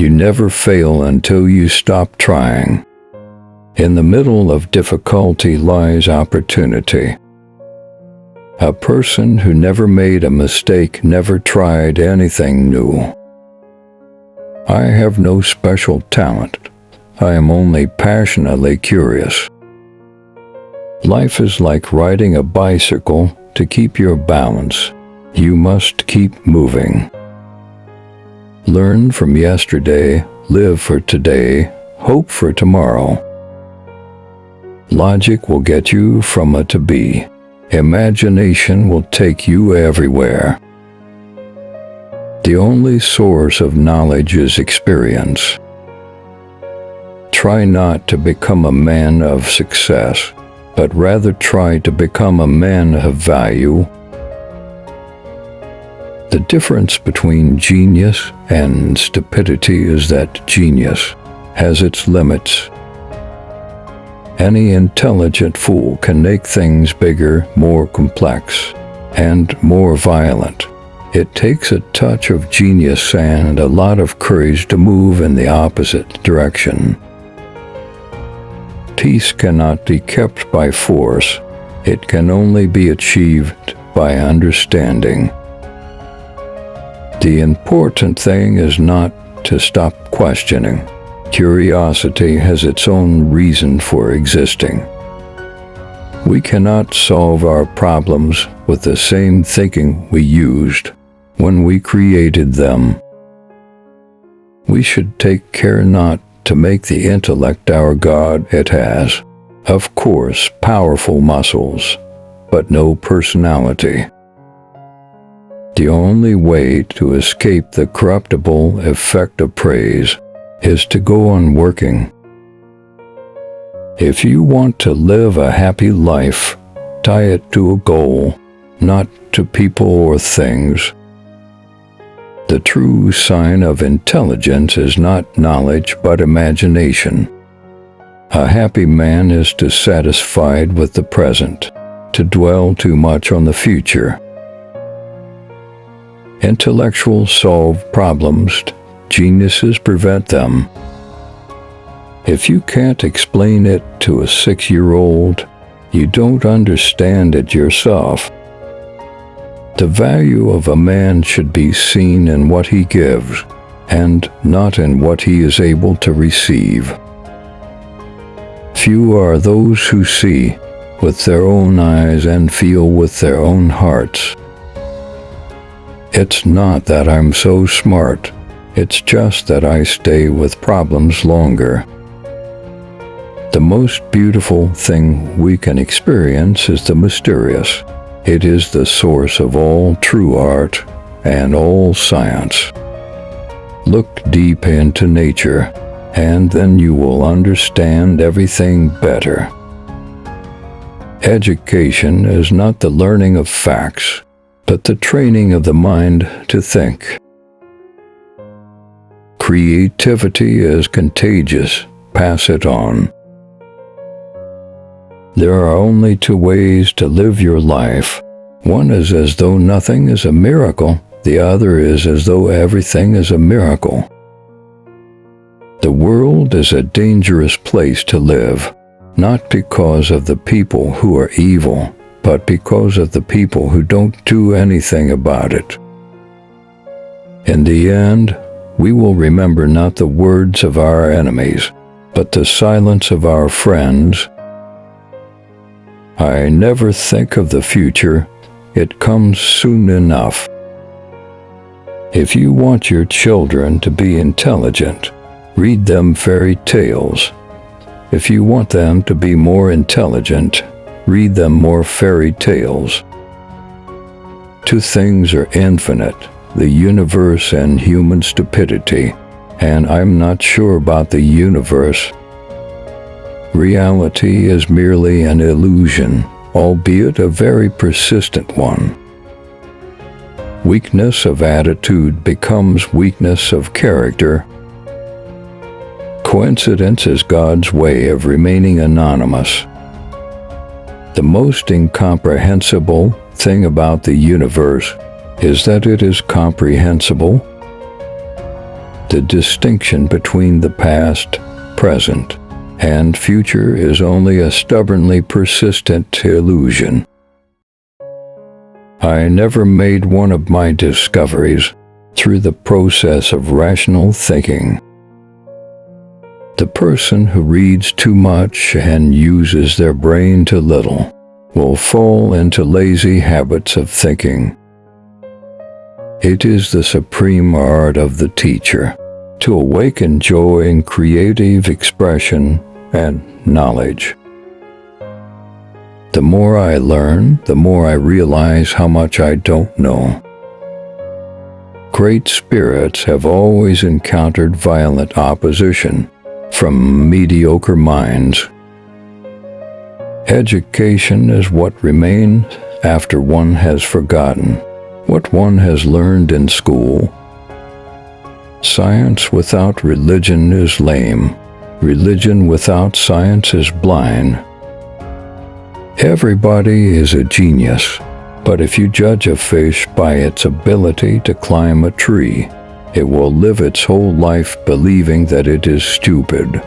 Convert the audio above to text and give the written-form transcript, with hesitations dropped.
You never fail until you stop trying. In the middle of difficulty lies opportunity. A person who never made a mistake never tried anything new. I have no special talent. I am only passionately curious. Life is like riding a bicycle. To keep your balance, you must keep moving. Learn from yesterday, live for today, hope for tomorrow. Logic will get you from A to B. Imagination will take you everywhere. The only source of knowledge is experience. Try not to become a man of success, but rather try to become a man of value. The difference between genius and stupidity is that genius has its limits. Any intelligent fool can make things bigger, more complex, and more violent. It takes a touch of genius and a lot of courage to move in the opposite direction. Peace cannot be kept by force. It can only be achieved by understanding. The important thing is not to stop questioning. Curiosity has its own reason for existing. We cannot solve our problems with the same thinking we used when we created them. We should take care not to make the intellect our God. It has, of course, powerful muscles, but no personality. The only way to escape the corruptible effect of praise is to go on working. If you want to live a happy life, tie it to a goal, not to people or things. The true sign of intelligence is not knowledge but imagination. A happy man is dissatisfied with the present, to dwell too much on the future. Intellectuals solve problems, geniuses prevent them. If you can't explain it to a 6-year-old, you don't understand it yourself. The value of a man should be seen in what he gives, and not in what he is able to receive. Few are those who see with their own eyes and feel with their own hearts. It's not that I'm so smart, it's just that I stay with problems longer. The most beautiful thing we can experience is the mysterious. It is the source of all true art and all science. Look deep into nature, and then you will understand everything better. Education is not the learning of facts, but the training of the mind to think. Creativity is contagious. Pass it on. There are only 2 ways to live your life. One is as though nothing is a miracle. The other is as though everything is a miracle. The world is a dangerous place to live, not because of the people who are evil, but because of the people who don't do anything about it. In the end, we will remember not the words of our enemies, but the silence of our friends. I never think of the future. It comes soon enough. If you want your children to be intelligent, read them fairy tales. If you want them to be more intelligent, read them more fairy tales. 2 things are infinite, the universe and human stupidity, and I'm not sure about the universe. Reality is merely an illusion, albeit a very persistent one. Weakness of attitude becomes weakness of character. Coincidence is God's way of remaining anonymous. The most incomprehensible thing about the universe is that it is comprehensible. The distinction between the past, present, and future is only a stubbornly persistent illusion. I never made one of my discoveries through the process of rational thinking. The person who reads too much and uses their brain too little will fall into lazy habits of thinking. It is the supreme art of the teacher to awaken joy in creative expression and knowledge. The more I learn, the more I realize how much I don't know. Great spirits have always encountered violent opposition from mediocre minds. Education is what remains after one has forgotten what one has learned in school. Science without religion is lame. Religion without science is blind. Everybody is a genius, but if you judge a fish by its ability to climb a tree, it will live its whole life believing that it is stupid.